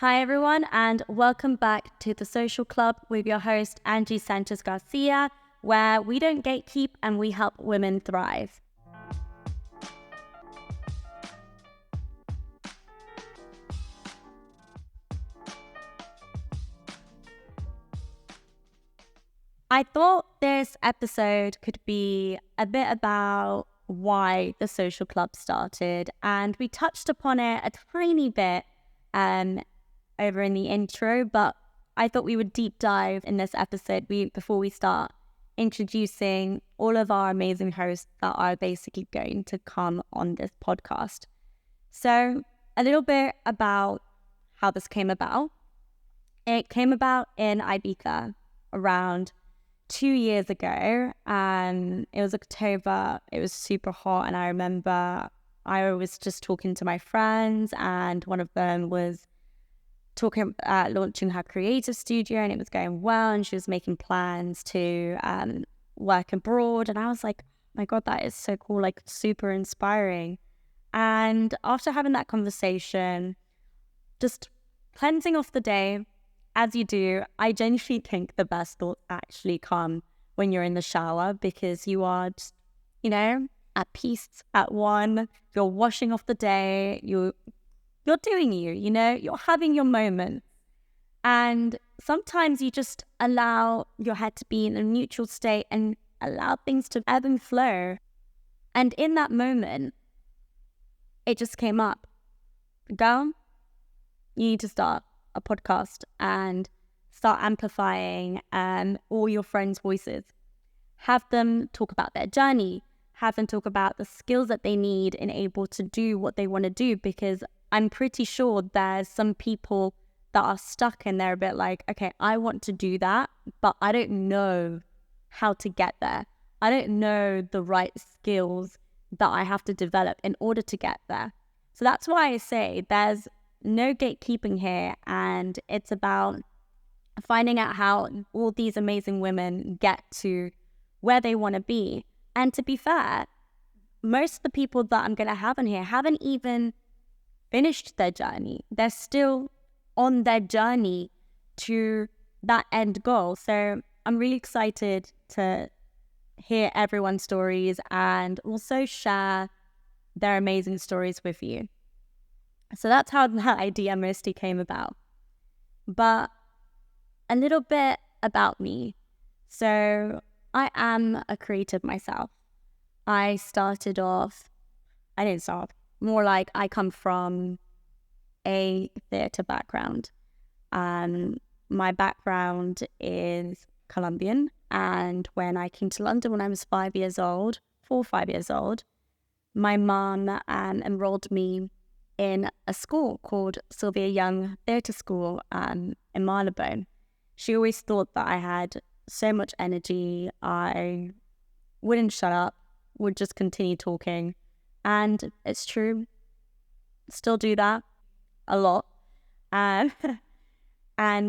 Hi everyone, and welcome back to the Soulcial Club with your host Angee Sanchez Garcia, where we don't gatekeep and we help women thrive. I thought this episode could be a bit about why the Soulcial Club started, and we touched upon it a tiny bit over in the intro, but I thought we would deep dive in this episode before we start introducing all of our amazing hosts that are basically going to come on this podcast. So a little bit about how this came about. It came about in Ibiza around 2 years ago, and it was October. It was super hot, and I remember I was just talking to my friends, and one of them was launching her creative studio, and it was going well, and she was making plans to work abroad, and I was like, oh my god, that is so cool, like super inspiring. And after having that conversation, just cleansing off the day, as you do, I genuinely think the best thoughts actually come when you're in the shower, because you are just, at peace, at one, you're washing off the day, you're doing you're having your moment. And sometimes you just allow your head to be in a neutral state and allow things to ebb and flow. And in that moment, it just came up. Girl, you need to start a podcast and start amplifying all your friends' voices. Have them talk about their journey. Have them talk about the skills that they need and able to do what they want to do, because I'm pretty sure there's some people that are stuck and they're a bit like, okay, I want to do that, but I don't know how to get there. I don't know the right skills that I have to develop in order to get there. So that's why I say there's no gatekeeping here, and it's about finding out how all these amazing women get to where they want to be. And to be fair, most of the people that I'm going to have in here haven't even finished their journey. They're still on their journey to that end goal. So I'm really excited to hear everyone's stories and also share their amazing stories with you. So that's how that idea mostly came about. But a little bit about me. So I am a creative myself. I didn't start, more like I come from a theatre background. My background is Colombian, and when I came to London when I was 4 or 5 years old, my mum enrolled me in a school called Sylvia Young Theatre School in Marylebone. She always thought that I had so much energy. I wouldn't shut up, would just continue talking. And it's true, still do that a lot. And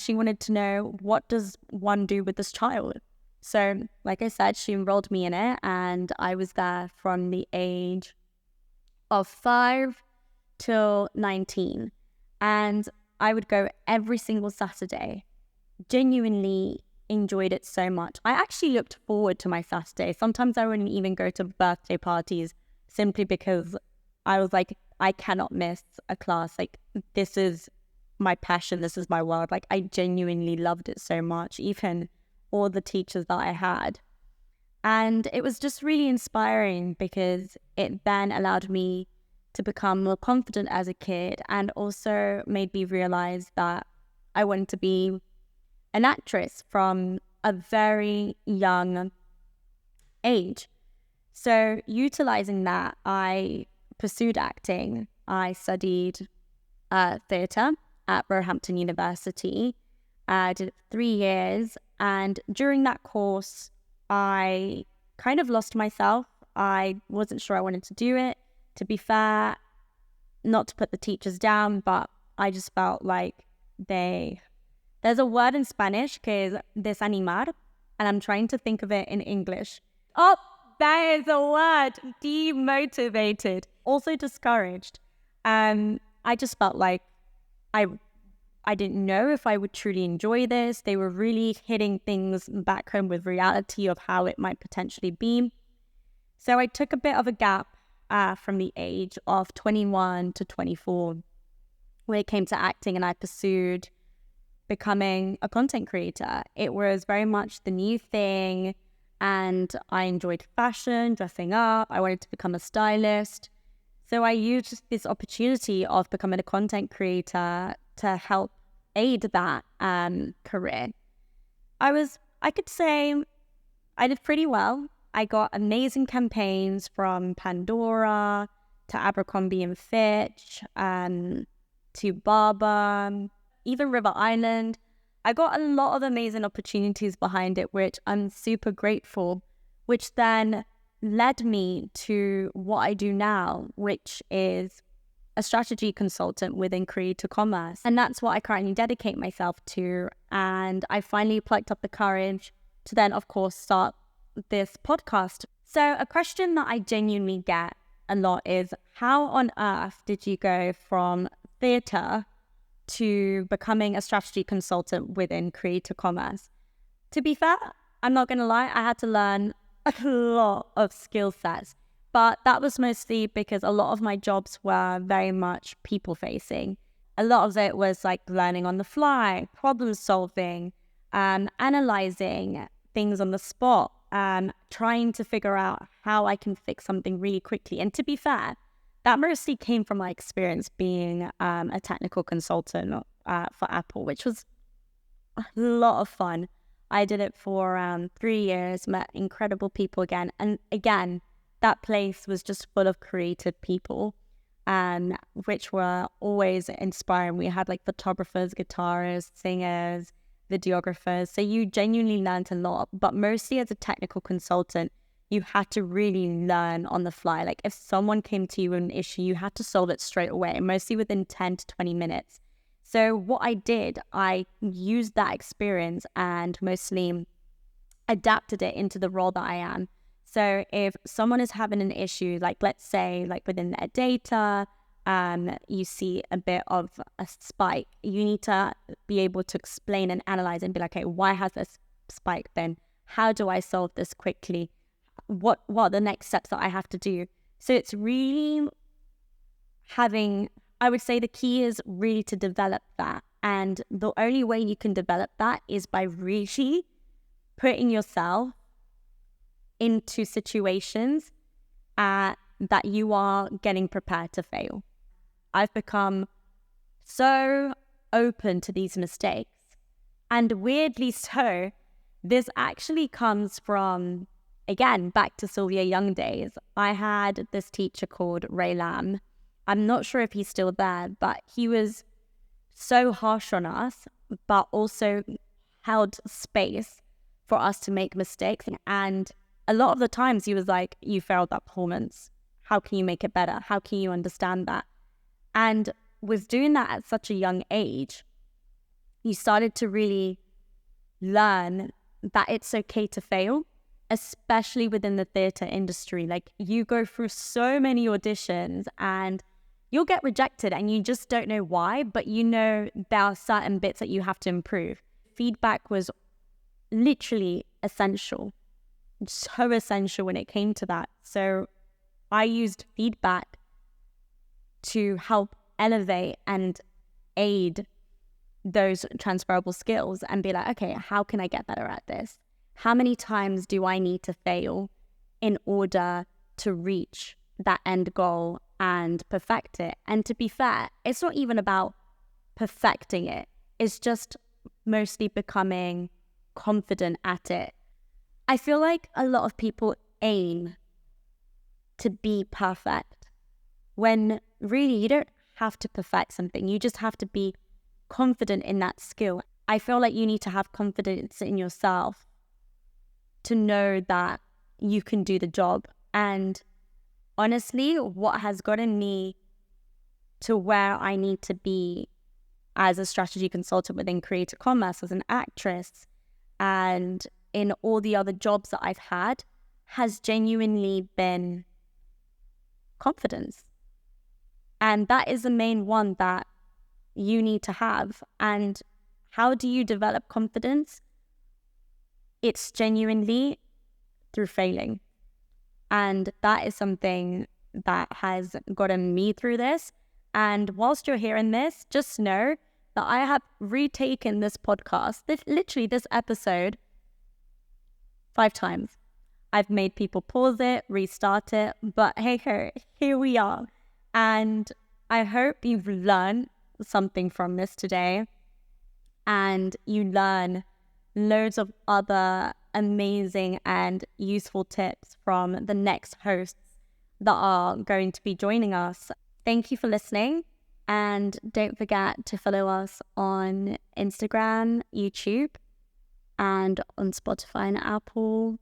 she wanted to know, what does one do with this child? So, like I said, she enrolled me in it, and I was there from the age of 5 till 19. And I would go every single Saturday. Genuinely enjoyed it so much. I actually looked forward to my Saturday. Sometimes I wouldn't even go to birthday parties simply because I was like, I cannot miss a class. Like, this is my passion. This is my world. Like, I genuinely loved it so much, even all the teachers that I had. And it was just really inspiring because it then allowed me to become more confident as a kid, and also made me realize that I wanted to be an actress from a very young age. So utilizing that, I pursued acting. I studied theatre at Roehampton University. I did it for 3 years, and during that course, I kind of lost myself. I wasn't sure I wanted to do it. To be fair, not to put the teachers down, but I just felt like there's a word in Spanish que es desanimar, and I'm trying to think of it in English. Oh, that is a word. Demotivated. Also discouraged. I just felt like I I didn't know if I would truly enjoy this. They were really hitting things back home with reality of how it might potentially be. So I took a bit of a gap from the age of 21 to 24 when it came to acting, and I pursued becoming a content creator. It was very much the new thing, and I enjoyed fashion, dressing up. I wanted to become a stylist. So I used this opportunity of becoming a content creator to help aid that career. I could say I did pretty well. I got amazing campaigns from Pandora to Abercrombie and Fitch, to Barber, even River Island. I got a lot of amazing opportunities behind it, which I'm super grateful, which then led me to what I do now, which is a strategy consultant within creator commerce. And that's what I currently dedicate myself to. And I finally plucked up the courage to then, of course, start this podcast. So a question that I genuinely get a lot is, how on earth did you go from theatre to becoming a strategy consultant within creator commerce? To be fair, I'm not going to lie, I had to learn a lot of skill sets, but that was mostly because a lot of my jobs were very much people facing. A lot of it was like learning on the fly, problem solving, analyzing things on the spot, trying to figure out how I can fix something really quickly. And to be fair, that mostly came from my experience being a technical consultant for Apple, which was a lot of fun. I did it for around 3 years, met incredible people again. And again, that place was just full of creative people, which were always inspiring. We had like photographers, guitarists, singers, videographers. So you genuinely learned a lot, but mostly as a technical consultant, you had to really learn on the fly. Like if someone came to you with an issue, you had to solve it straight away, mostly within 10 to 20 minutes. So what I did, I used that experience and mostly adapted it into the role that I am. So if someone is having an issue, like let's say like within their data, you see a bit of a spike, you need to be able to explain and analyze and be like, okay, why has this spike then? How do I solve this quickly? What are the next steps that I have to do? So it's really I would say the key is really to develop that. And the only way you can develop that is by really putting yourself into situations that you are getting prepared to fail. I've become so open to these mistakes. And weirdly so, this actually comes from, again, back to Sylvia Young days. I had this teacher called Ray Lamb. I'm not sure if he's still there, but he was so harsh on us, but also held space for us to make mistakes. And a lot of the times he was like, you failed that performance. How can you make it better? How can you understand that? And with doing that at such a young age, you started to really learn that it's okay to fail, especially within the theatre industry. Like you go through so many auditions and you'll get rejected and you just don't know why, but you know there are certain bits that you have to improve. Feedback was literally essential, so essential when it came to that. So I used feedback to help elevate and aid those transferable skills and be like, okay, how can I get better at this? How many times do I need to fail in order to reach that end goal and perfect it? And to be fair, it's not even about perfecting it. It's just mostly becoming confident at it. I feel like a lot of people aim to be perfect when really you don't have to perfect something. You just have to be confident in that skill. I feel like you need to have confidence in yourself to know that you can do the job. And honestly, what has gotten me to where I need to be as a strategy consultant within creator commerce, as an actress, and in all the other jobs that I've had, has genuinely been confidence. And that is the main one that you need to have. And how do you develop confidence? It's genuinely through failing. And that is something that has gotten me through this. And whilst you're hearing this, just know that I have retaken this podcast, this episode, 5 times. I've made people pause it, restart it, but hey, here we are. And I hope you've learned something from this today, and you learn loads of other amazing and useful tips from the next hosts that are going to be joining us. Thank you for listening, and don't forget to follow us on Instagram, YouTube, and on Spotify and Apple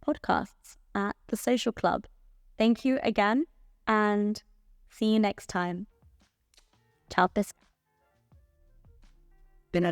Podcasts at The Soulcial Club. Thank you again, and see you next time. Ciao, bis. Bin